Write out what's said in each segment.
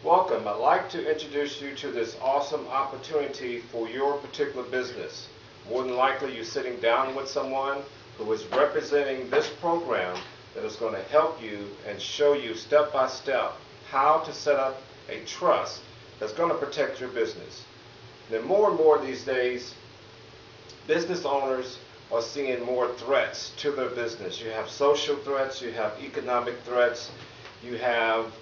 Welcome. I'd like to introduce you to this awesome opportunity for your particular business. More than likely you're sitting down with someone who is representing this program that is going to help you and show you step by step how to set up a trust that's going to protect your business. Now, more and more these days, business owners are seeing more threats to their business. You have social threats, you have economic threats, you have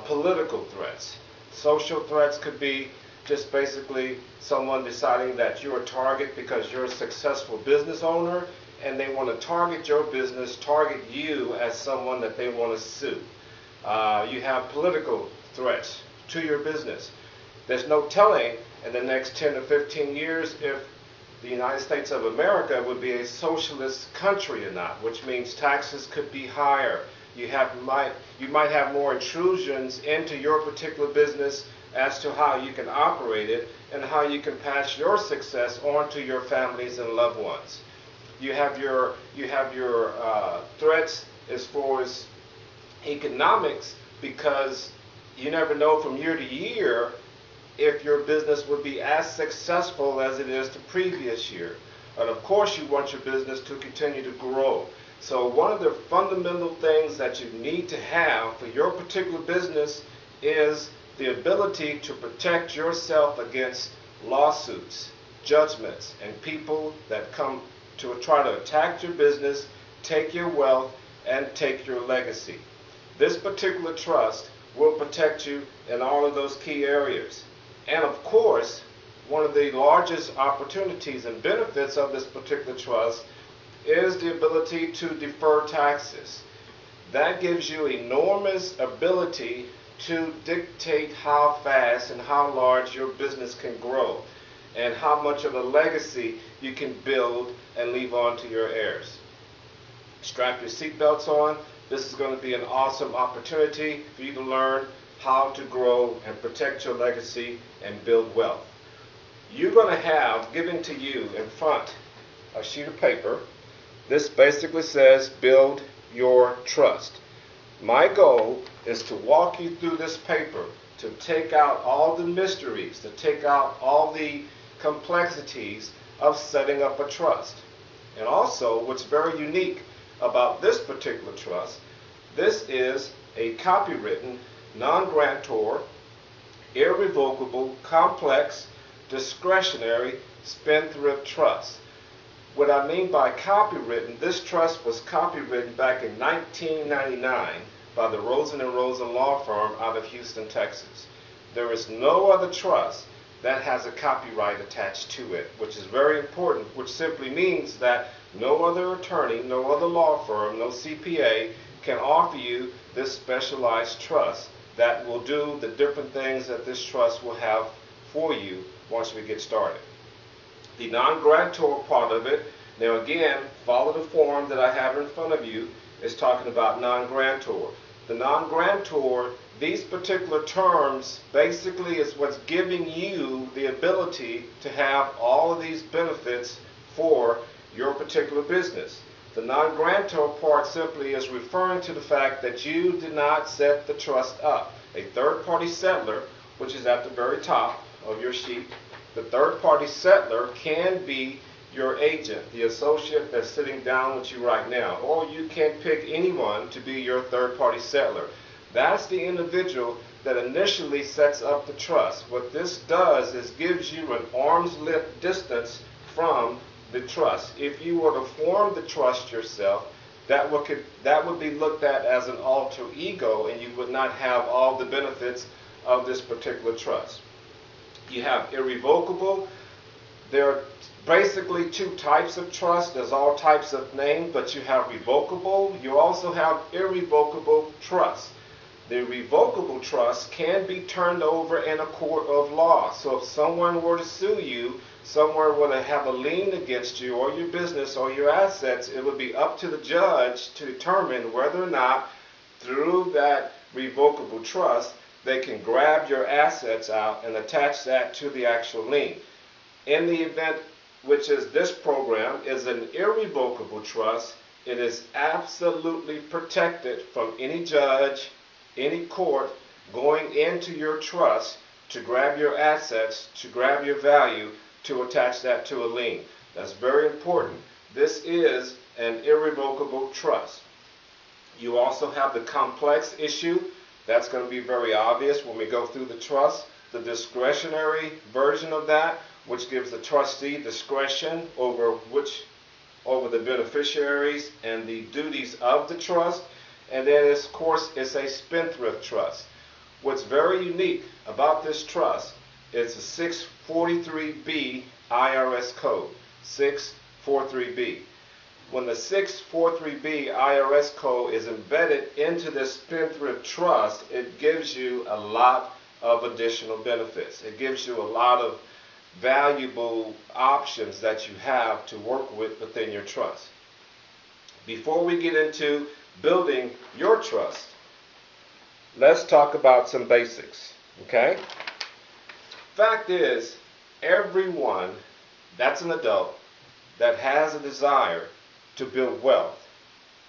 political threats. Social threats could be just basically someone deciding that you're a target because you're a successful business owner and they want to target your business, target you as someone that they want to sue. You have political threats to your business. There's no telling in the next 10 to 15 years if the United States of America would be a socialist country or not, which means taxes could be higher. You might have more intrusions into your particular business as to how you can operate it and how you can pass your success on to your families and loved ones. You have your threats as far as economics, because you never know from year to year if your business would be as successful as it is the previous year. And of course you want your business to continue to grow. So one of the fundamental things that you need to have for your particular business is the ability to protect yourself against lawsuits, judgments, and people that come to try to attack your business, take your wealth, and take your legacy. This particular trust will protect you in all of those key areas. And of course, one of the largest opportunities and benefits of this particular trust is the ability to defer taxes. That gives you enormous ability to dictate how fast and how large your business can grow and how much of a legacy you can build and leave on to your heirs. Strap your seatbelts on. This is going to be an awesome opportunity for you to learn how to grow and protect your legacy and build wealth. You're going to have given to you in front a sheet of paper. This basically says build your trust. My goal is to walk you through this paper, to take out all the mysteries, to take out all the complexities of setting up a trust. And also, what's very unique about this particular trust, this is a copywritten, non-grantor, irrevocable, complex, discretionary spendthrift trust. What I mean by copywritten, this trust was copywritten back in 1999 by the Rosen & Rosen law firm out of Houston, Texas. There is no other trust that has a copyright attached to it, which is very important, which simply means that no other attorney, no other law firm, no CPA can offer you this specialized trust that will do the different things that this trust will have for you once we get started. The non-grantor part of it, now again, follow the form that I have in front of you, is talking about non-grantor. The non-grantor, these particular terms basically is what's giving you the ability to have all of these benefits for your particular business. The non-grantor part simply is referring to the fact that you did not set the trust up. A third-party settler, which is at the very top of your sheet, the third-party settler can be your agent, the associate that's sitting down with you right now, or you can pick anyone to be your third-party settler. That's the individual that initially sets up the trust. What this does is gives you an arm's length distance from the trust. If you were to form the trust yourself, that would be looked at as an alter ego, and you would not have all the benefits of this particular trust. You have irrevocable. There are basically two types of trust. There's all types of names, but you have revocable. You also have irrevocable trust. The revocable trust can be turned over in a court of law. So if someone were to sue you, someone were to have a lien against you or your business or your assets, it would be up to the judge to determine whether or not through that revocable trust they can grab your assets out and attach that to the actual lien. In the event, which is this program, is an irrevocable trust, it is absolutely protected from any judge, any court, going into your trust to grab your assets, to grab your value, to attach that to a lien. That's very important. This is an irrevocable trust. You also have the complex issue. That's going to be very obvious when we go through the trust. The discretionary version of that, which gives the trustee discretion over the beneficiaries and the duties of the trust. And then, of course, it's a spendthrift trust. What's very unique about this trust is the 643B IRS code. 643B. When the 643B IRS code is embedded into this spendthrift trust, it gives you a lot of additional benefits. It gives you a lot of valuable options that you have to work with within your trust. Before we get into building your trust, let's talk about some basics, okay? Fact is, everyone that's an adult that has a desire to build wealth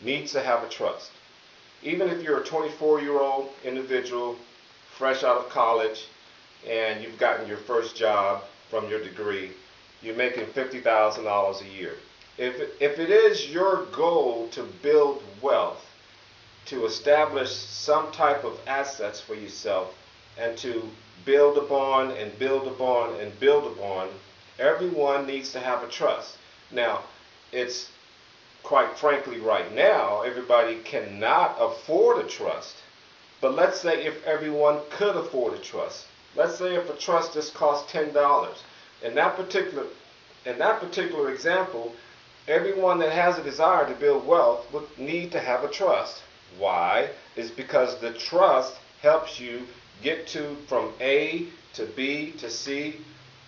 needs to have a trust. Even if you're a 24-year-old individual, fresh out of college, and you've gotten your first job from your degree, you're making $50,000 a year. If it is your goal to build wealth, to establish some type of assets for yourself, and to build upon and build upon and build upon, everyone needs to have a trust. Now, it's quite frankly right now, everybody cannot afford a trust. But let's say if everyone could afford a trust. Let's say if a trust just costs $10. In that particular example, everyone that has a desire to build wealth would need to have a trust. Why? It's because the trust helps you get from A to B to C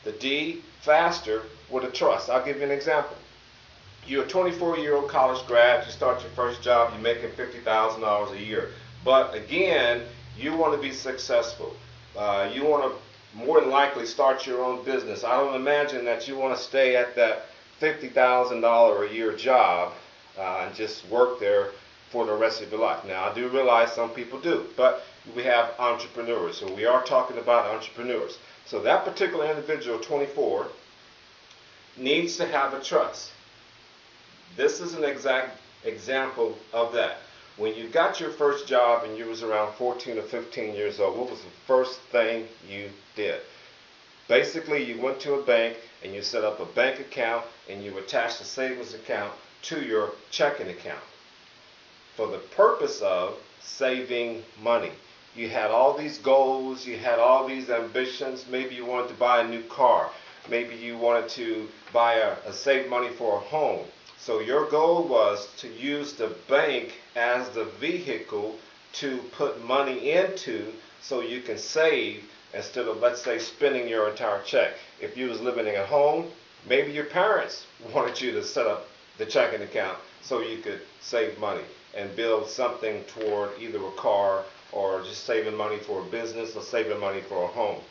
to D faster with a trust. I'll give you an example. You're a 24-year-old college grad, you start your first job, you're making $50,000 a year. But again, you want to be successful. You want to more than likely start your own business. I don't imagine that you want to stay at that $50,000 a year job and just work there for the rest of your life. Now, I do realize some people do, but we have entrepreneurs, so we are talking about entrepreneurs. So that particular individual, 24, needs to have a trust. This is an exact example of that. When you got your first job and you was around 14 or 15 years old, what was the first thing you did? Basically, you went to a bank and you set up a bank account and you attached a savings account to your checking account for the purpose of saving money. You had all these goals, you had all these ambitions. Maybe you wanted to buy a new car. Maybe you wanted to buy save money for a home. So your goal was to use the bank as the vehicle to put money into so you can save instead of, let's say, spending your entire check. If you was living at home, maybe your parents wanted you to set up the checking account so you could save money and build something toward either a car or just saving money for a business or saving money for a home.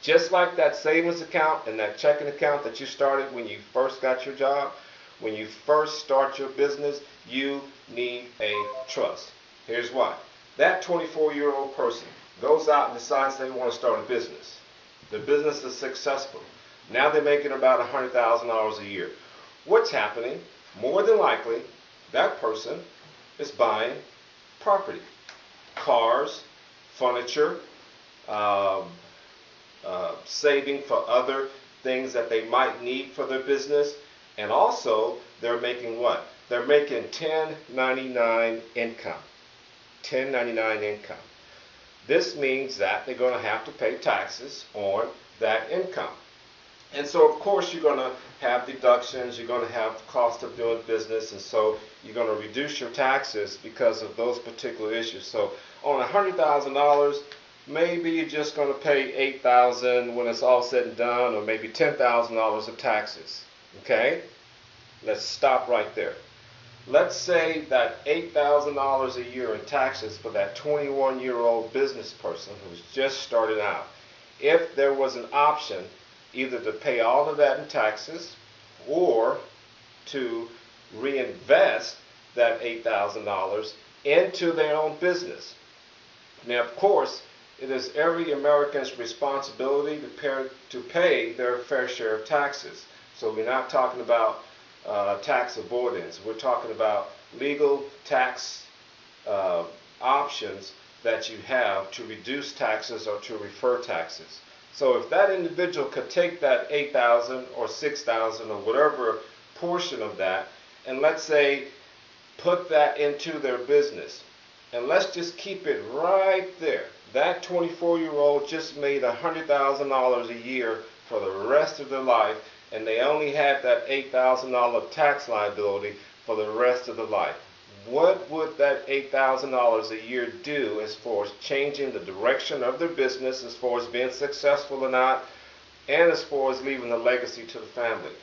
Just like that savings account and that checking account that you started when you first got your job, when you first start your business, you need a trust. Here's why. That 24-year-old person goes out and decides they want to start a business. The business is successful. Now they're making about $100,000 a year. What's happening? More than likely, that person is buying property, cars, furniture, saving for other things that they might need for their business. And also, they're making what? They're making 1099 income. 1099 income. This means that they're going to have to pay taxes on that income. And so, of course, you're going to have deductions. You're going to have cost of doing business. And so you're going to reduce your taxes because of those particular issues. So on $100,000, maybe you're just going to pay $8,000 when it's all said and done, or maybe $10,000 of taxes. Okay? Let's stop right there. Let's say that $8,000 a year in taxes for that 21-year-old business person who's just started out. If there was an option either to pay all of that in taxes or to reinvest that $8,000 into their own business. Now, of course, it is every American's responsibility to pay their fair share of taxes. So we're not talking about tax avoidance. We're talking about legal tax options that you have to reduce taxes or to refer taxes. So if that individual could take that 8,000 or 6,000 or whatever portion of that, and let's say put that into their business, and let's just keep it right there. That 24-year-old just made $100,000 a year for the rest of their life, and they only had that $8,000 tax liability for the rest of their life. What would that $8,000 a year do as far as changing the direction of their business, as far as being successful or not, and as far as leaving a legacy to the family?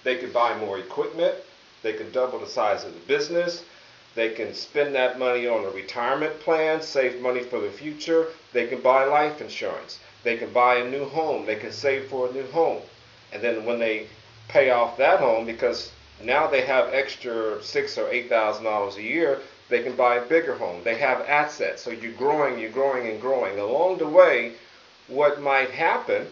They could buy more equipment. They can double the size of the business. They can spend that money on a retirement plan, save money for the future. They can buy life insurance. They can buy a new home. They can save for a new home. And then when they pay off that home, because now they have extra $6,000 or $8,000 a year, they can buy a bigger home. They have assets. So you're growing and growing. Along the way, what might happen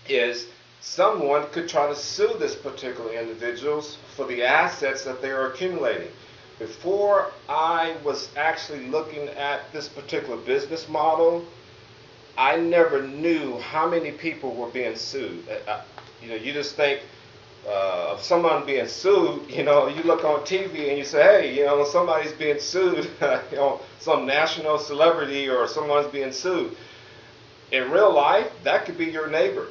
is someone could try to sue this particular individuals for the assets that they are accumulating. Before I was actually looking at this particular business model, I never knew how many people were being sued. You just think of someone being sued. You look on TV and you say, hey, somebody's being sued. Some national celebrity or someone's being sued. In real life, that could be your neighbor.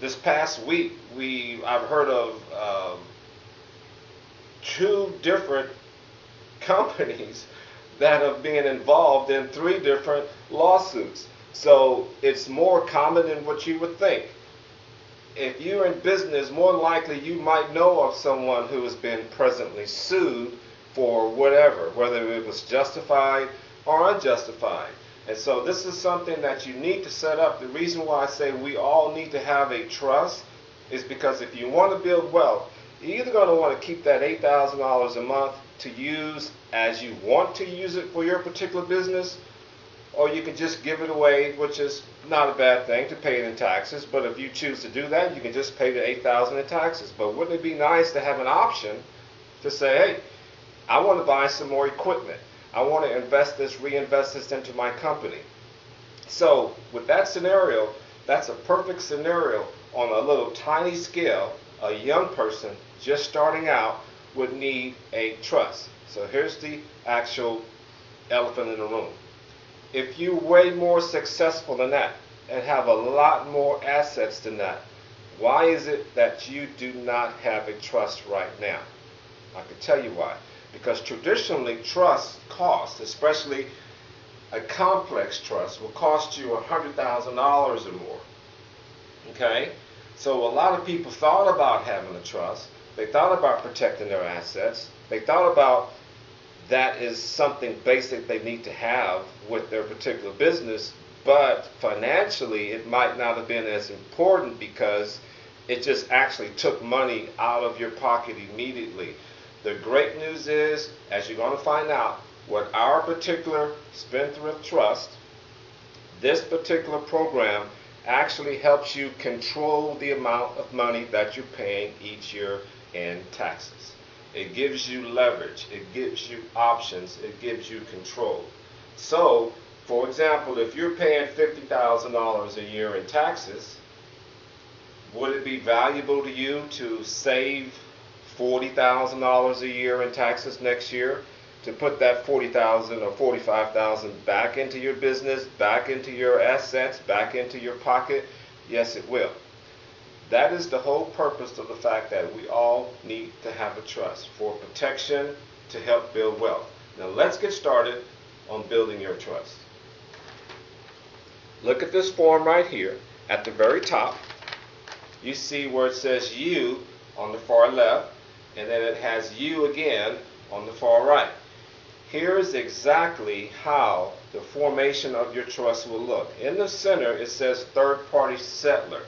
This past week, I've heard of 2 different companies that are being involved in 3 different lawsuits. So it's more common than what you would think. If you're in business, more likely you might know of someone who has been presently sued for whatever, whether it was justified or unjustified. And so this is something that you need to set up. The reason why I say we all need to have a trust is because if you want to build wealth, you're either going to want to keep that $8,000 a month to use as you want to use it for your particular business, or you can just give it away, which is not a bad thing, to pay it in taxes. But if you choose to do that, you can just pay the $8,000 in taxes. But wouldn't it be nice to have an option to say, hey, I want to buy some more equipment. I want to reinvest this into my company. So with that scenario, that's a perfect scenario on a little tiny scale. A young person just starting out would need a trust. So here's the actual elephant in the room. If you're way more successful than that and have a lot more assets than that, why is it that you do not have a trust right now? I can tell you why. Because traditionally, trust costs, especially a complex trust, will cost you $100,000 or more. Okay? So a lot of people thought about having a trust. They thought about protecting their assets. They thought about that is something basic they need to have with their particular business, but financially it might not have been as important because it just actually took money out of your pocket immediately. The great news is, as you're going to find out, what our particular Spendthrift Trust, this particular program actually helps you control the amount of money that you're paying each year in taxes. It gives you leverage. It gives you options. It gives you control. So, for example, if you're paying $50,000 a year in taxes, would it be valuable to you to save $40,000 a year in taxes next year, to put that $40,000 or $45,000 back into your business, back into your assets, back into your pocket? Yes, it will. That is the whole purpose of the fact that we all need to have a trust for protection to help build wealth. Now let's get started on building your trust. Look at this form right here. At the very top, you see where it says you on the far left, and then it has you again on the far right. Here's exactly how the formation of your trust will look. In the center, it says third-party settler.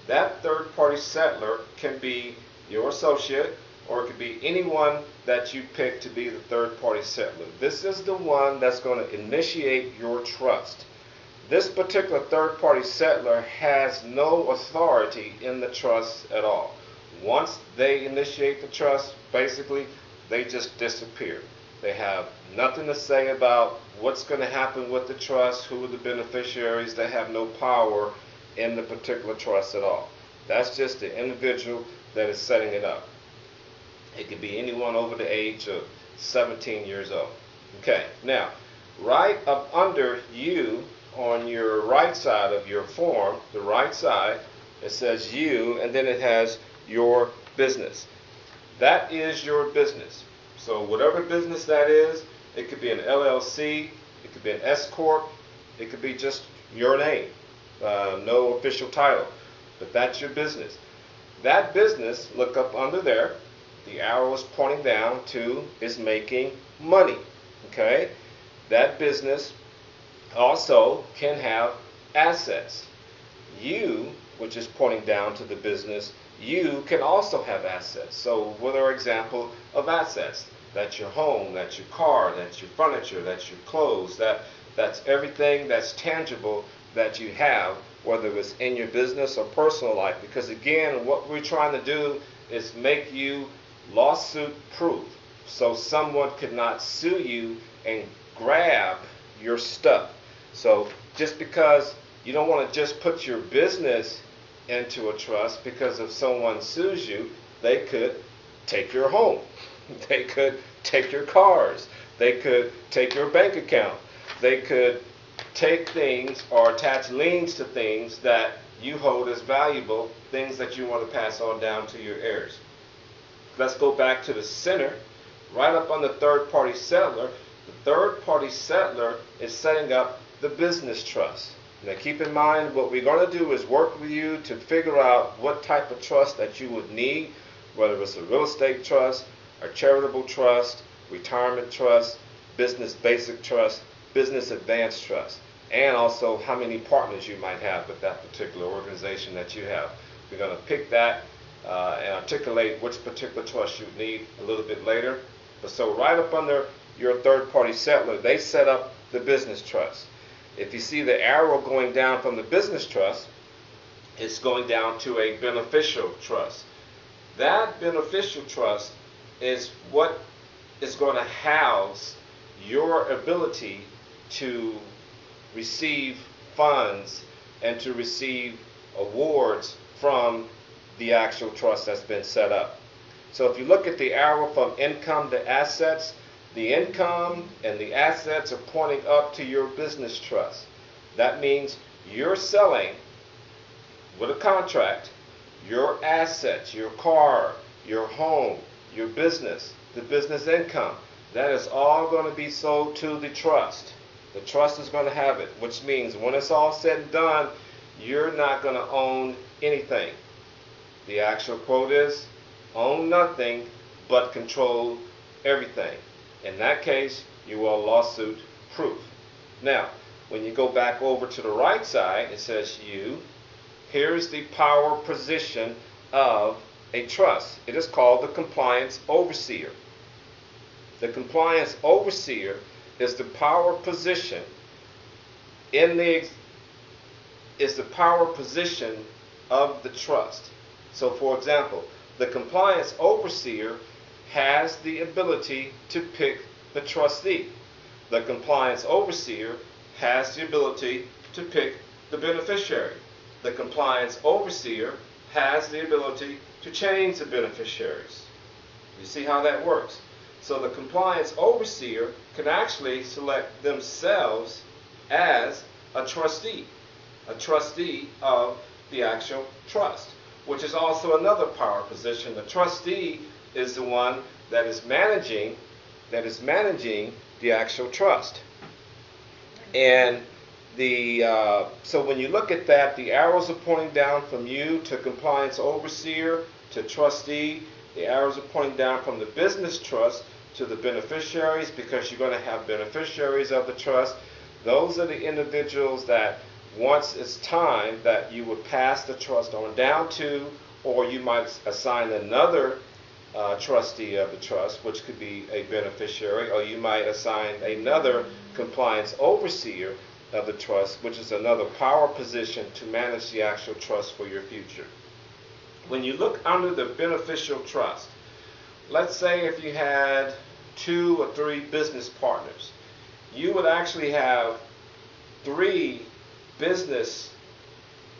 That third-party settler can be your associate, or it could be anyone that you pick to be the third-party settler. This is the one that's going to initiate your trust. This particular third-party settler has no authority in the trust at all. Once they initiate the trust, basically, they just disappear. They have nothing to say about what's going to happen with the trust, who are the beneficiaries. They have no power in the particular trust at all. That's just the individual that is setting it up. It could be anyone over the age of 17 years old. Okay, now, right up under you, on your right side of your form, the right side, it says you, and then it has your business. That is your business. So whatever business that is, it could be an LLC, it could be an S Corp, it could be just your name, no official title, but that's your business. That business, look up under there, the arrow is pointing down to is making money. Okay, that business also can have assets. You, which is pointing down to the business, you can also have assets. So what are examples of assets? That's your home, that's your car, that's your furniture, that's your clothes, that's everything that's tangible that you have, whether it's in your business or personal life. Because again, what we're trying to do is make you lawsuit proof, so someone could not sue you and grab your stuff. So just because you don't want to just put your business into a trust, because if someone sues you, they could take your home, they could take your cars, they could take your bank account, they could take things or attach liens to things that you hold as valuable, things that you want to pass on down to your heirs. Let's go back to the center, right up on the third-party settler. The third-party settler is setting up the business trust. Now keep in mind, what we're going to do is work with you to figure out what type of trust that you would need, whether it's a real estate trust, a charitable trust, retirement trust, business basic trust, business advanced trust, and also how many partners you might have with that particular organization that you have. We're going to pick that and articulate which particular trust you need a little bit later. But so right up under your third-party settler, they set up the business trust. If you see the arrow going down from the business trust, it's going down to a beneficial trust. That beneficial trust is what is going to house your ability to receive funds and to receive awards from the actual trust that's been set up. So if you look at the arrow from income to assets, the income and the assets are pointing up to your business trust. That means you're selling, with a contract, your assets, your car, your home, your business, the business income. That is all going to be sold to the trust. The trust is going to have it, which means when it's all said and done, you're not going to own anything. The actual quote is, own nothing but control everything. In that case, you are lawsuit proof. Now, when you go back over to the right side, it says you. Here's the power position of a trust. It is called the compliance overseer. The compliance overseer is the power position of the trust. So for example, the compliance overseer has the ability to pick the trustee. The compliance overseer has the ability to pick the beneficiary. The compliance overseer has the ability to change the beneficiaries. You see how that works? So the compliance overseer can actually select themselves as a trustee of the actual trust, which is also another power position. The trustee is the one that is managing the actual trust. And so when you look at that, the arrows are pointing down from you to compliance overseer to trustee. The arrows are pointing down from the business trust to the beneficiaries, because you're going to have beneficiaries of the trust. Those are the individuals that once it's time that you would pass the trust on down to, or you might assign another trustee of the trust, which could be a beneficiary, or you might assign another compliance overseer of the trust, which is another power position to manage the actual trust for your future. When you look under the beneficial trust, let's say if you had 2 or 3 business partners, you would actually have 3 business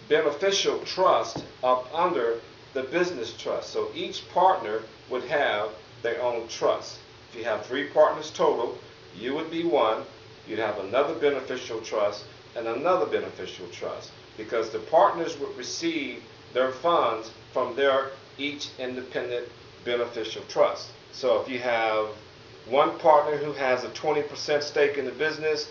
beneficial trusts up under the business trust. So each partner would have their own trust. If you have 3 partners total, you would be one. You'd have another beneficial trust and another beneficial trust, because the partners would receive their funds from their each independent beneficial trust. So if you have one partner who has a 20% stake in the business,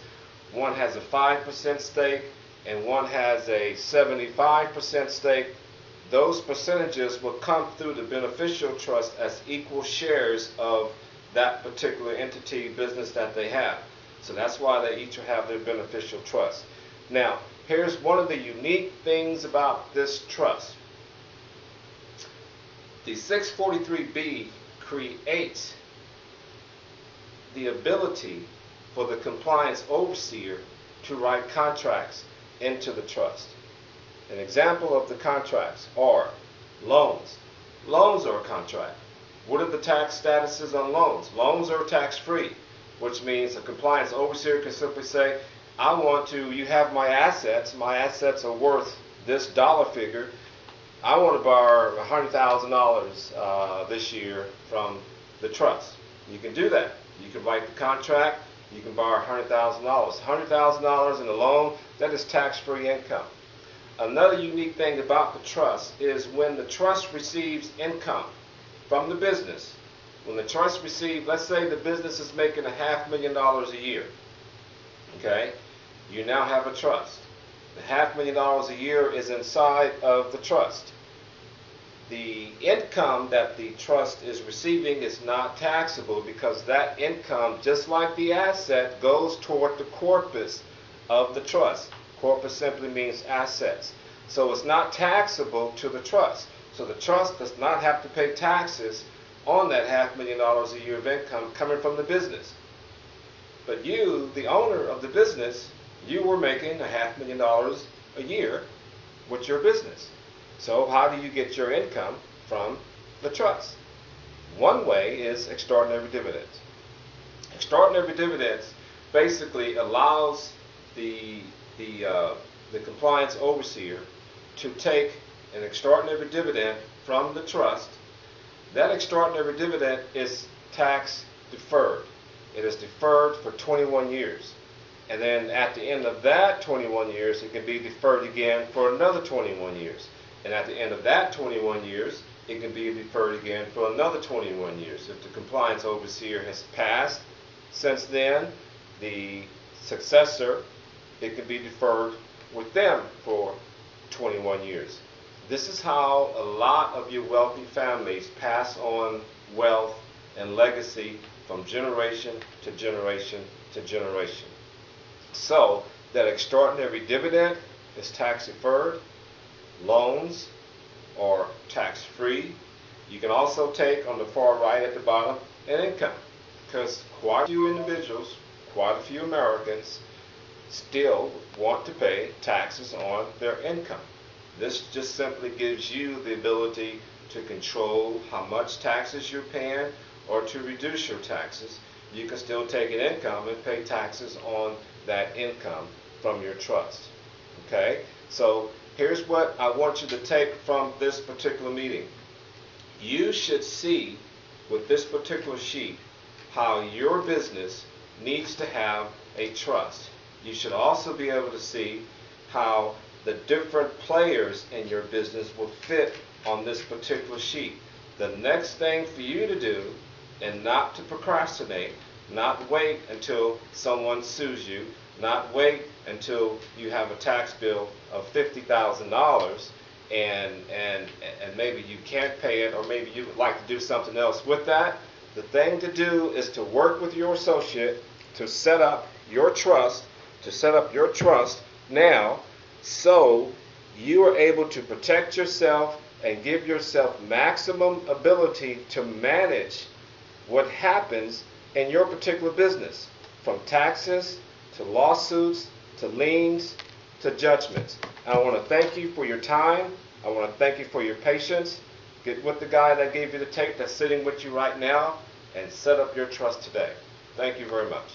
one has a 5% stake, and one has a 75% stake, those percentages will come through the beneficial trust as equal shares of that particular entity business that they have. So that's why they each have their beneficial trust. Now, here's one of the unique things about this trust. The 643B creates the ability for the compliance overseer to write contracts into the trust. An example of the contracts are loans. Loans are a contract. What are the tax statuses on loans? Loans are tax-free, which means a compliance overseer can simply say, you have my assets are worth this dollar figure, I want to borrow $100,000 this year from the trust. You can do that. You can write the contract, you can borrow $100,000. $100,000 in a loan, that is tax-free income. Another unique thing about the trust is when the trust receives income from the business, when the trust receives, let's say the business is making $500,000 a year, okay, you now have a trust. The $500,000 a year is inside of the trust. The income that the trust is receiving is not taxable, because that income, just like the asset, goes toward the corpus of the trust. Corpus simply means assets. So it's not taxable to the trust. So the trust does not have to pay taxes on that $500,000 a year of income coming from the business. But you, the owner of the business, you were making $500,000 a year with your business. So how do you get your income from the trust? One way is extraordinary dividends. Extraordinary dividends basically allows the compliance overseer to take an extraordinary dividend from the trust. That extraordinary dividend is tax deferred. It is deferred for 21 years. And then at the end of that 21 years, it can be deferred again for another 21 years. And at the end of that 21 years, it can be deferred again for another 21 years. If the compliance overseer has passed since then, the successor, it can be deferred with them for 21 years. This is how a lot of your wealthy families pass on wealth and legacy from generation to generation to generation. So that extraordinary dividend is tax deferred. Loans are tax-free. You can also take on the far right at the bottom an income, because quite a few individuals, quite a few Americans still want to pay taxes on their income. This just simply gives you the ability to control how much taxes you're paying or to reduce your taxes. You can still take an income and pay taxes on that income from your trust. Okay? So here's what I want you to take from this particular meeting. You should see with this particular sheet how your business needs to have a trust. You should also be able to see how the different players in your business will fit on this particular sheet. The next thing for you to do, and not to procrastinate, not wait until someone sues you, not wait until you have a tax bill of $50,000 and maybe you can't pay it, or maybe you would like to do something else with that. The thing to do is to work with your associate to set up your trust, now, so you are able to protect yourself and give yourself maximum ability to manage what happens in your particular business, from taxes to lawsuits to liens to judgments. I want to thank you for your time. I want to thank you for your patience. Get with the guy that gave you the tape that's sitting with you right now and set up your trust today. Thank you very much.